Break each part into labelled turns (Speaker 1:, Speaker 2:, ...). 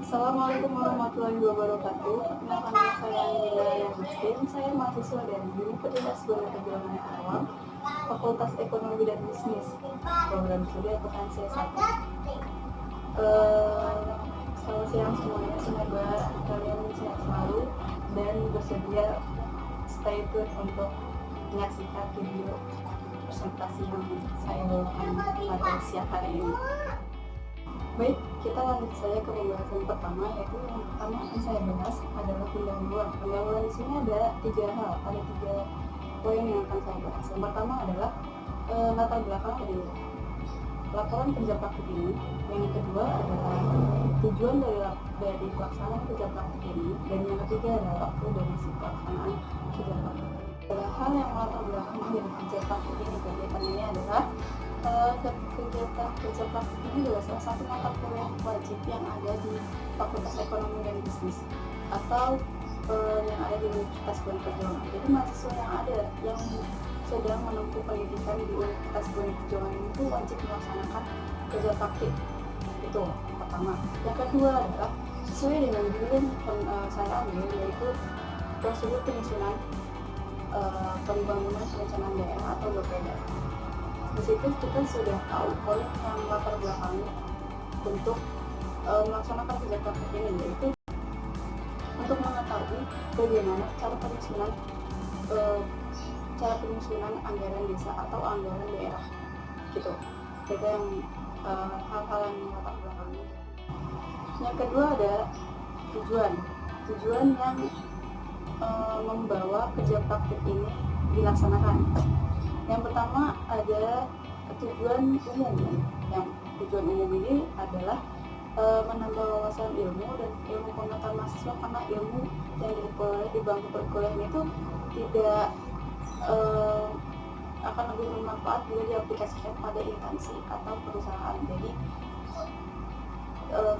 Speaker 1: Assalamualaikum warahmatullahi wabarakatuh. Perkenalkan nama saya Anila Muslim. Saya mahasiswa dari Universitas Gonzaga Karawang, Fakultas Ekonomi dan Bisnis, program studi akuntansi S1. Selamat siang semuanya. Semoga kalian sehat selalu dan bersedia stay tune untuk menyaksikan video presentasi yang saya bawakan pada siang hari ini. Baik, kita lanjut saja ke pembahasan pertama, yaitu yang pertama yang saya bahas adalah pendahuluan. Pendahuluan di sini ada tiga poin yang akan saya bahas. Yang pertama adalah latar belakang dari laporan kerja praktik ini. Yang kedua adalah tujuan dari pelaksanaan kerja praktik ini, dan yang ketiga adalah waktu dari si pelaksanaan kerja praktik. Hal yang latar belakang dari kerja praktik ini, kegiatan ini adalah kegiatan kerja praktik ini adalah salah satu mata kuliah wajib yang ada di Fakultas Ekonomi dan Bisnis atau yang ada di Universitas Gonzaga. Jadi mahasiswa yang sedang menempuh pendidikan di Universitas Gonzaga itu wajib melaksanakan kerja praktik. Itu pertama. Yang kedua adalah sesuai dengan judul yang saya ambil, yaitu prosedur penyusunan pembangunan perencanaan daerah atau BPD. Di situ kita sudah tahu poin yang latar belakangnya untuk melaksanakan kerja praktik ini, yaitu untuk mengetahui bagaimana cara penyusunan anggaran desa atau anggaran daerah, gitu. Itu yang hal-hal yang latar belakangnya. Yang kedua ada tujuan yang membawa kerja praktik ini dilaksanakan. Yang pertama ada tujuan umum. Yang tujuan umum ini adalah menambah wawasan ilmu dan ilmu pengetahuan mahasiswa, karena ilmu yang diperoleh di bangku perkuliahan itu tidak akan lebih bermanfaat bila diaplikasikan pada instansi atau perusahaan. Jadi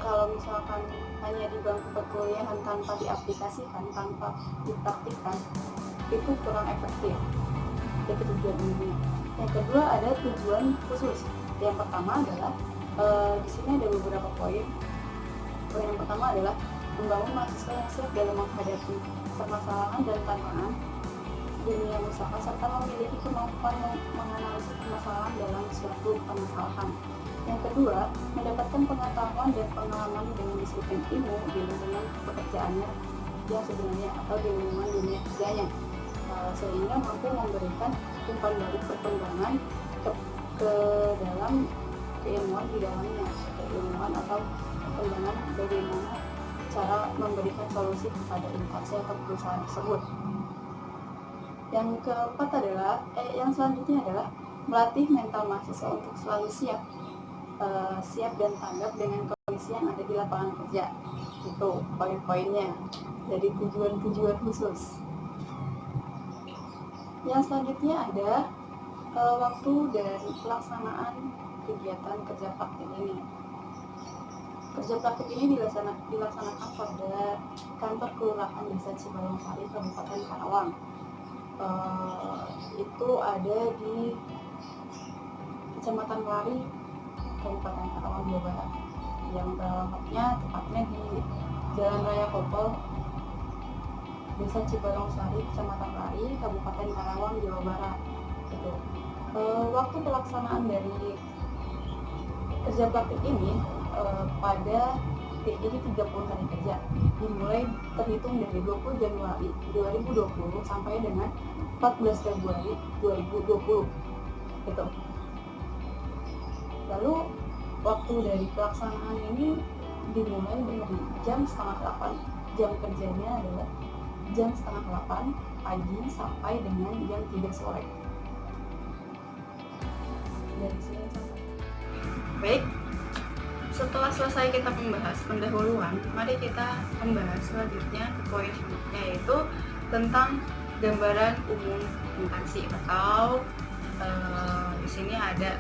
Speaker 1: kalau misalkan hanya di bangku perkuliahan tanpa diaplikasikan, tanpa dipraktikkan, itu kurang efektif. Itu tujuan umumnya. Yang kedua ada tujuan khusus. Yang pertama adalah di sini ada beberapa poin. Poin yang pertama adalah membangun mahasiswa yang siap dalam menghadapi permasalahan dan tantangan dunia usaha serta memiliki kemampuan menganalisis permasalahan dalam suatu permasalahan. Yang kedua, mendapatkan pengetahuan dan pengalaman dengan disiplin ilmu di lingkungan pekerjaannya yang sebenarnya atau di lingkungan dunia kerjanya, sehingga mampu memberikan umpan balik perkembangan ke dalam keilmuan di dalamnya, keilmuan atau perkembangan bagaimana cara memberikan solusi kepada instansi atau perusahaan tersebut. Yang keempat adalah yang selanjutnya adalah melatih mental mahasiswa untuk selalu siap dan tanggap dengan kondisi yang ada di lapangan kerja. Itu poin-poinnya dari tujuan khusus. Yang selanjutnya ada waktu dari pelaksanaan kegiatan kerja praktik ini. Kerja praktik ini dilaksanakan pada kantor kelurahan Desa Cibalongsari, Kabupaten Karawang. Itu ada di Kecamatan Lari, Kabupaten Karawang, Jawa Barat. Yang beralamatnya tepatnya di Jalan Raya Kopel, Desa Cibalongsari, Kecamatan Lari, Kabupaten Karawang, Jawa Barat. Gitu. Waktu pelaksanaan dari kerja praktik ini jadi 30 hari kerja, dimulai terhitung dari 20 Januari 2020 sampai dengan 14 Februari 2020. Gitu. Lalu waktu dari pelaksanaan ini dimulai dari jam 7:30. Jam kerjanya adalah jam 7:30 pagi sampai dengan jam 3 sore. Dari sini sampai. Baik, setelah selesai kita membahas pendahuluan, mari kita membahas selanjutnya ke poin selanjutnya, yaitu tentang gambaran umum instansi atau di sini ada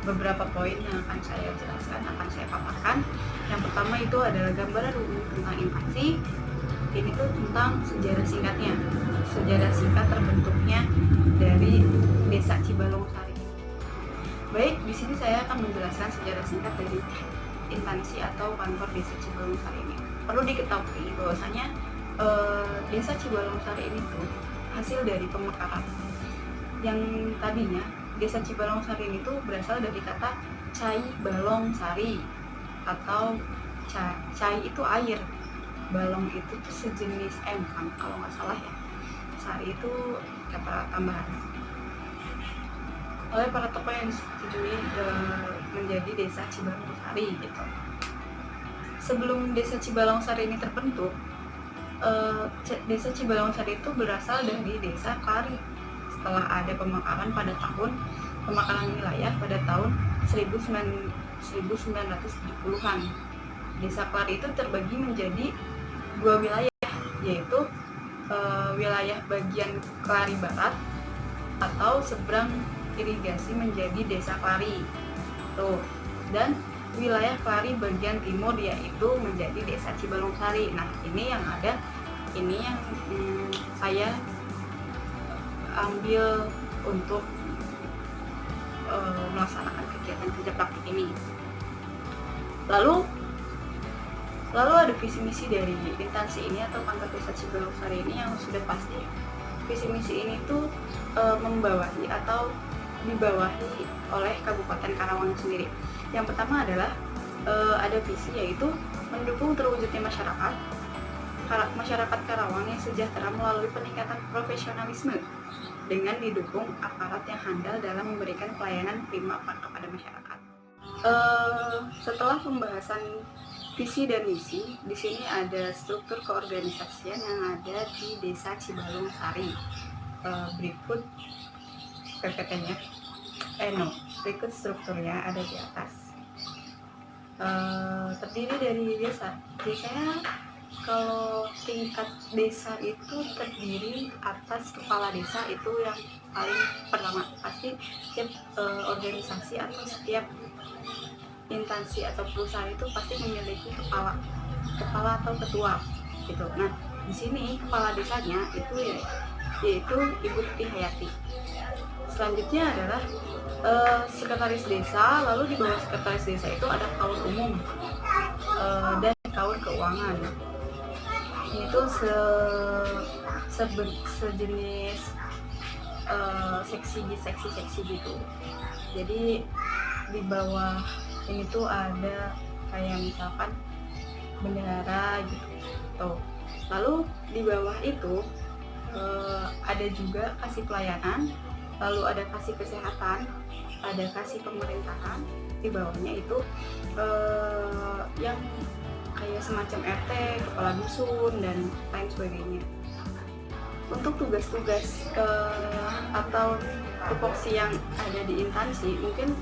Speaker 1: beberapa poin yang akan saya jelaskan, akan saya paparkan. Yang pertama itu adalah gambaran umum tentang instansi. Ini tuh tentang sejarah singkatnya, sejarah singkat terbentuknya dari Desa Cibalongsari. Baik, di sini saya akan menjelaskan sejarah singkat dari instansi atau kantor Desa Cibalong Sari ini. Perlu diketahui bahwasanya Desa Cibalong Sari ini tuh hasil dari pemekaran. Yang tadinya Desa Cibalong Sari ini tuh berasal dari kata cai balong sari, atau cai itu air, balong itu tuh sejenis empang kalau nggak salah ya, sari itu kata tambahan oleh para tokoh yang disetujui menjadi Desa Cibalong Sari gitu. Sebelum Desa Cibalong Sari ini terbentuk, Desa Cibalong Sari itu berasal dari Desa Klari. Setelah ada pemekaran wilayah pada tahun 1970-an, Desa Klari itu terbagi menjadi 2 wilayah, yaitu wilayah bagian Klari Barat atau seberang irigasi menjadi Desa Klari tuh, dan wilayah Klari bagian timur yaitu menjadi Desa Cibalong Sari. Nah, ini yang saya ambil untuk melaksanakan kegiatan kerja praktik ini. Lalu ada visi misi dari instansi ini atau kantor Desa Cibalong Sari ini yang sudah pasti. Visi misi ini tuh membawahi atau dibawahi oleh Kabupaten Karawang sendiri. Yang pertama adalah ada visi, yaitu mendukung terwujudnya masyarakat Karawang yang sejahtera melalui peningkatan profesionalisme dengan didukung aparat yang handal dalam memberikan pelayanan prima kepada masyarakat. Setelah pembahasan visi dan misi, di sini ada struktur keorganisasian yang ada di Desa Cibalong Sari. Berikut PPT-nya, berikut strukturnya ada di atas. Terdiri dari desa. Biasanya kalau tingkat desa itu terdiri atas kepala desa, itu yang paling pertama. Pasti setiap organisasi atau setiap instansi atau perusahaan itu pasti memiliki kepala atau ketua gitu. Nah, di sini kepala desanya itu yaitu Ibu Tuti Hayati. Selanjutnya adalah sekretaris desa. Lalu di bawah sekretaris desa itu ada kaur umum dan kaur keuangan. Ini tuh sejenis seksi gitu. Jadi di bawah ini tuh ada kayak misalkan bendahara gitu tuh. Lalu di bawah itu ada juga kasih pelayanan, lalu ada kasih kesehatan, ada kasih pemerintahan. Di bawahnya itu yang kayak semacam RT, kepala dusun, dan lain sebagainya. Untuk tugas-tugas atau tupoksi yang ada di instansi mungkin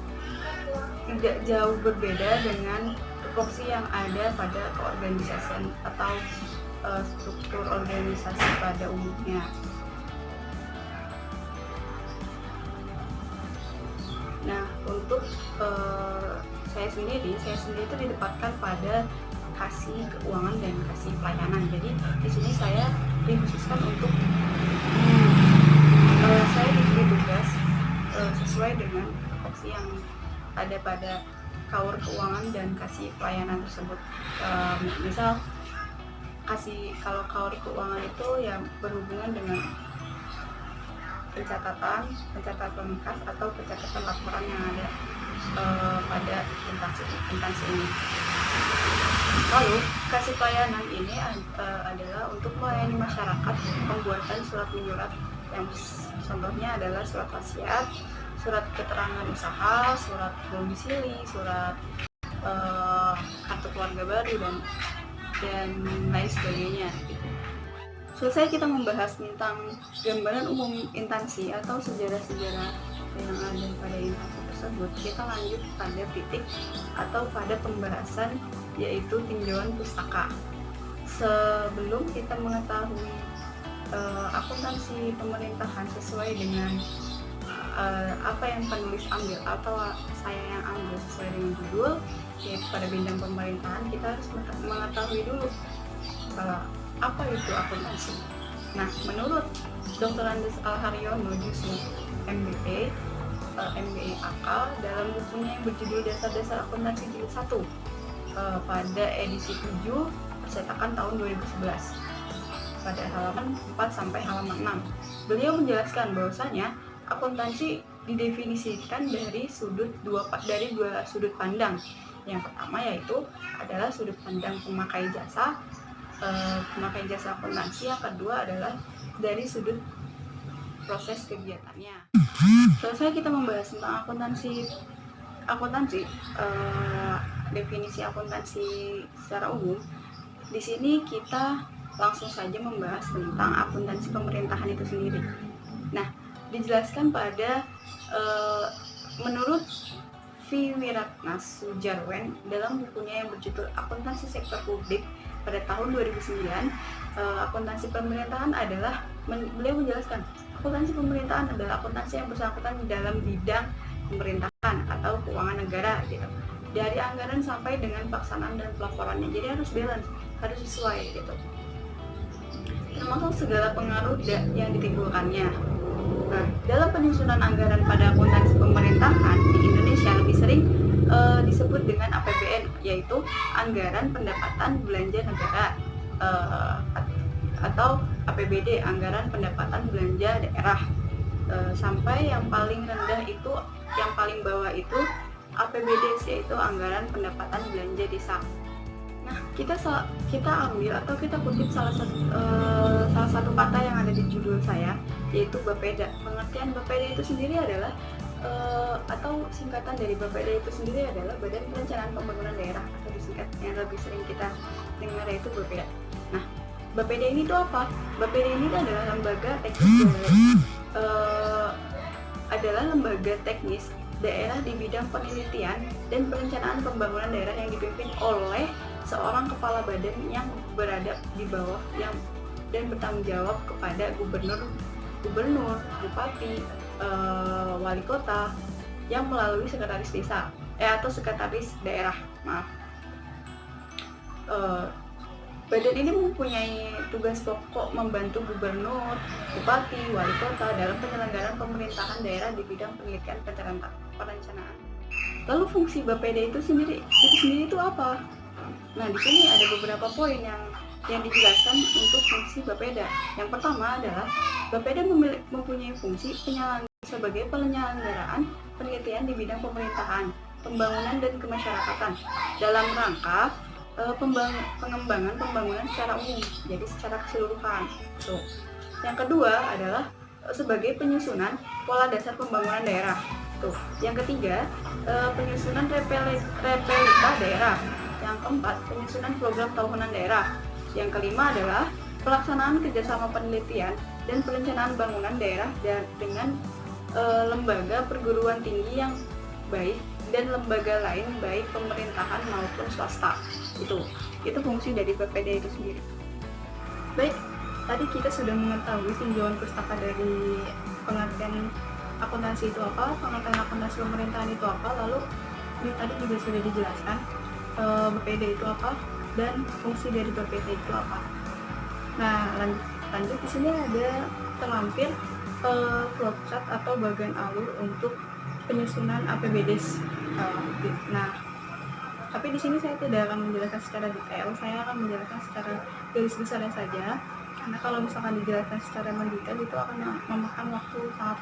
Speaker 1: tidak jauh berbeda dengan tupoksi yang ada pada keorganisasian atau struktur organisasi pada umumnya. Nah, untuk saya sendiri itu ditempatkan pada kasih keuangan dan kasih pelayanan. Jadi di sini saya dikhususkan untuk saya diberi tugas sesuai dengan tupoksi yang ada pada kaur keuangan dan kasih pelayanan tersebut. Misal kalau kaur keuangan itu yang berhubungan dengan pencatatan kas atau pencatatan laporan yang ada pada instansi ini. Lalu kasih pelayanan ini adalah untuk melayani masyarakat pembuatan surat menyurat, yang contohnya adalah surat wasiat, surat keterangan usaha, surat domisili, surat kartu keluarga baru, dan lain sebagainya gitu. Selesai kita membahas tentang gambaran umum instansi atau sejarah-sejarah yang ada pada instansi tersebut, kita lanjut pada titik atau pada pembahasan, yaitu tinjauan pustaka. Sebelum kita mengetahui akuntansi pemerintahan sesuai dengan apa yang penulis ambil atau saya yang ambil sesuai dengan judul, yaitu pada bidang pemerintahan, kita harus mengetahui dulu apa itu akuntansi. Nah, menurut Dr. Andes Al-Haryono Jusni MBA Akal dalam bukunya yang berjudul Dasar-Dasar Akuntansi Jilid 1, pada edisi 7 percetakan tahun 2011 pada halaman 4 sampai halaman 6. Beliau menjelaskan bahwasanya akuntansi didefinisikan dari dua sudut pandang. Yang pertama yaitu adalah sudut pandang pemakai jasa akuntansi. Yang kedua adalah dari sudut proses kegiatannya. Selesai kita membahas tentang akuntansi, definisi akuntansi secara umum. Di sini kita langsung saja membahas tentang akuntansi pemerintahan itu sendiri. Nah, dijelaskan pada menurut V. Wiratnas Sujarwen dalam bukunya yang berjudul Akuntansi Sektor Publik pada tahun 2009, akuntansi pemerintahan adalah, beliau menjelaskan, akuntansi pemerintahan adalah akuntansi yang bersangkutan di dalam bidang pemerintahan atau keuangan negara gitu. Dari anggaran sampai dengan pelaksanaan dan pelaporannya. Jadi harus balance, harus sesuai gitu. Termasuk segala pengaruh yang ditimbulkannya. Nah, dalam penyusunan anggaran pada akuntansi pemerintahan di Indonesia lebih sering disebut dengan APBN, yaitu Anggaran Pendapatan Belanja Negara, atau APBD, Anggaran Pendapatan Belanja Daerah. Sampai yang paling rendah itu, yang paling bawah itu APBD, yaitu Anggaran Pendapatan Belanja Desa. Nah, kita ambil atau kita kutip salah satu kata yang ada di judul saya, yaitu Bapeda. Pengertian Bapeda itu sendiri adalah atau singkatan dari Bapeda itu sendiri adalah Badan Perencanaan Pembangunan Daerah, atau disingkat yang lebih sering kita dengar yaitu Bapeda. Nah, Bapeda ini itu apa? Bapeda ini adalah lembaga teknis daerah di bidang penelitian dan perencanaan pembangunan daerah yang dipimpin oleh seorang kepala badan yang berada di bawah dan bertanggung jawab kepada gubernur, bupati, wali kota yang melalui sekretaris desa atau sekretaris daerah. Badan ini mempunyai tugas pokok membantu gubernur, bupati, wali kota dalam penyelenggaraan pemerintahan daerah di bidang penelitian perencanaan. Lalu fungsi Bapeda itu sendiri itu apa? Nah, di sini ada beberapa poin yang dijelaskan untuk fungsi Bapeda. Yang pertama adalah Bapeda mempunyai fungsi sebagai penyelenggaraan penelitian di bidang pemerintahan, pembangunan dan kemasyarakatan dalam rangka pengembangan pembangunan secara umum, jadi secara keseluruhan. Yang kedua adalah sebagai penyusunan pola dasar pembangunan daerah. Yang ketiga, penyusunan repelita daerah. Yang keempat, penyusunan program tahunan daerah. Yang kelima adalah pelaksanaan kerjasama penelitian dan perencanaan bangunan daerah dengan lembaga perguruan tinggi yang baik dan lembaga lain baik pemerintahan maupun swasta. Itu fungsi dari Bapeda itu sendiri. Baik, tadi kita sudah mengetahui tinjauan pustaka dari pengertian akuntansi itu apa, pengertian akuntansi pemerintahan itu apa, lalu ini tadi juga sudah dijelaskan Bapeda itu apa dan fungsi dari Bapeda itu apa. Nah, lanjut di sini ada terlampir flowchart atau bagan alur untuk penyusunan APBDes. Nah, tapi di sini saya tidak akan menjelaskan secara detail, saya akan menjelaskan secara garis besarnya saja, karena kalau misalkan dijelaskan secara mendetail itu akan memakan waktu sangat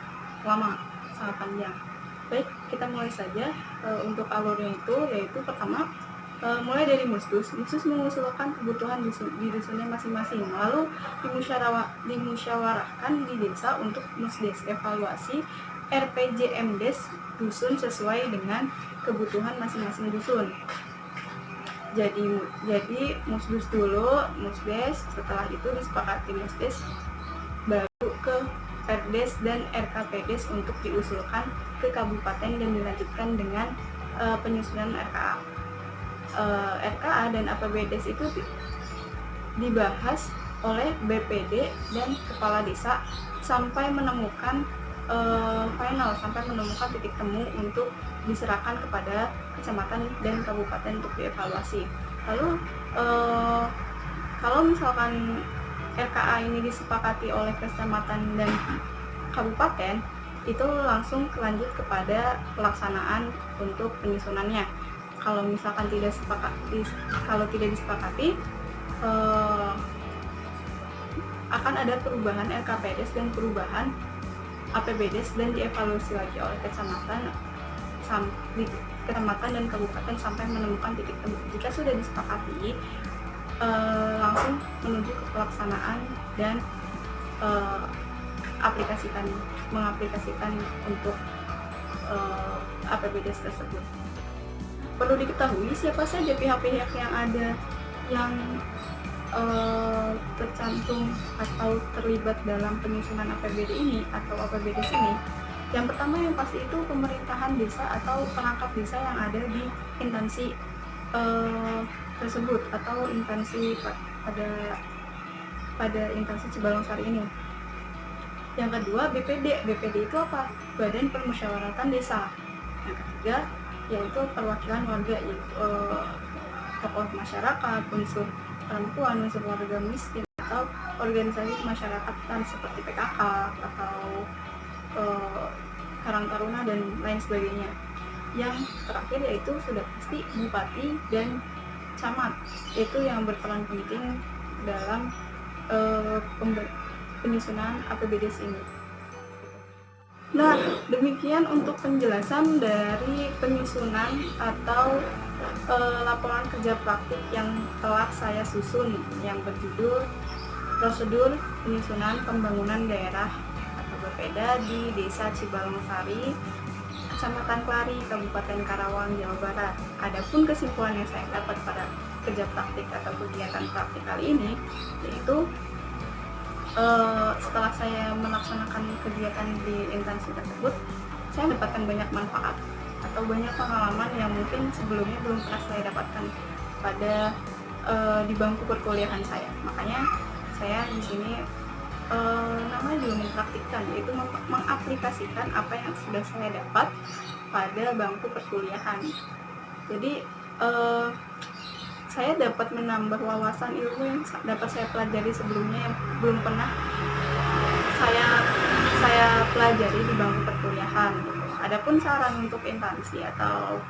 Speaker 1: lama, sangat panjang. Baik, kita mulai saja. Untuk alurnya itu yaitu pertama, mulai dari musdus mengusulkan kebutuhan di dusunnya masing-masing, lalu dimusyawarahkan di desa untuk musdes, evaluasi RPJMdes dusun sesuai dengan kebutuhan masing-masing dusun. Jadi musdus dulu, musdes, setelah itu disepakati musdes, baru ke Perdes dan RKPdes untuk diusulkan ke kabupaten dan dilanjutkan dengan penyusunan RKA. RKA dan APBDes itu dibahas oleh BPD dan kepala desa sampai menemukan sampai menemukan titik temu untuk diserahkan kepada kecamatan dan kabupaten untuk dievaluasi. Lalu kalau misalkan RKA ini disepakati oleh kecamatan dan kabupaten, itu langsung lanjut kepada pelaksanaan untuk penyusunannya. Kalau misalkan kalau tidak disepakati, akan ada perubahan RKPDes dan perubahan APBDes dan dievaluasi lagi oleh kecamatan dan kabupaten sampai menemukan titik temu. Jika sudah disepakati, langsung menuju ke pelaksanaan dan mengaplikasikan untuk APBDes tersebut. Perlu diketahui siapa saja pihak-pihak yang ada yang tercantum atau terlibat dalam penyusunan APBD ini atau APBDes ini. Yang pertama yang pasti itu pemerintahan desa atau perangkat desa yang ada di instansi tersebut atau instansi pada instansi Cibalong-Sari ini. Yang kedua BPD. BPD itu apa? Badan Permusyawaratan Desa. Yang ketiga yaitu perwakilan warga, yaitu tokoh masyarakat, unsur perempuan, unsur warga miskin, atau organisasi masyarakat seperti PKK atau Karang Taruna dan lain sebagainya. Yang terakhir yaitu sudah pasti bupati dan camat, itu yang berperan penting dalam penyusunan APBDes ini. Nah, demikian untuk penjelasan dari penyusunan atau laporan kerja praktik yang telah saya susun yang berjudul Prosedur Penyusunan Pembangunan Daerah atau BPDA di Desa Cibalong-Sari, Kecamatan Klari, Kabupaten Karawang, Jawa Barat. Adapun kesimpulan yang saya dapat pada kerja praktik atau kegiatan praktik kali ini yaitu setelah saya melaksanakan kegiatan di instansi tersebut, saya mendapatkan banyak manfaat atau banyak pengalaman yang mungkin sebelumnya belum pernah saya dapatkan pada di bangku perkuliahan saya. Makanya saya di sini namanya juga mempraktikkan, yaitu mengaplikasikan apa yang sudah saya dapat pada bangku perkuliahan. Jadi saya dapat menambah wawasan ilmu yang dapat saya pelajari sebelumnya yang belum pernah saya pelajari di bangku perkuliahan. Adapun saran untuk instansi atau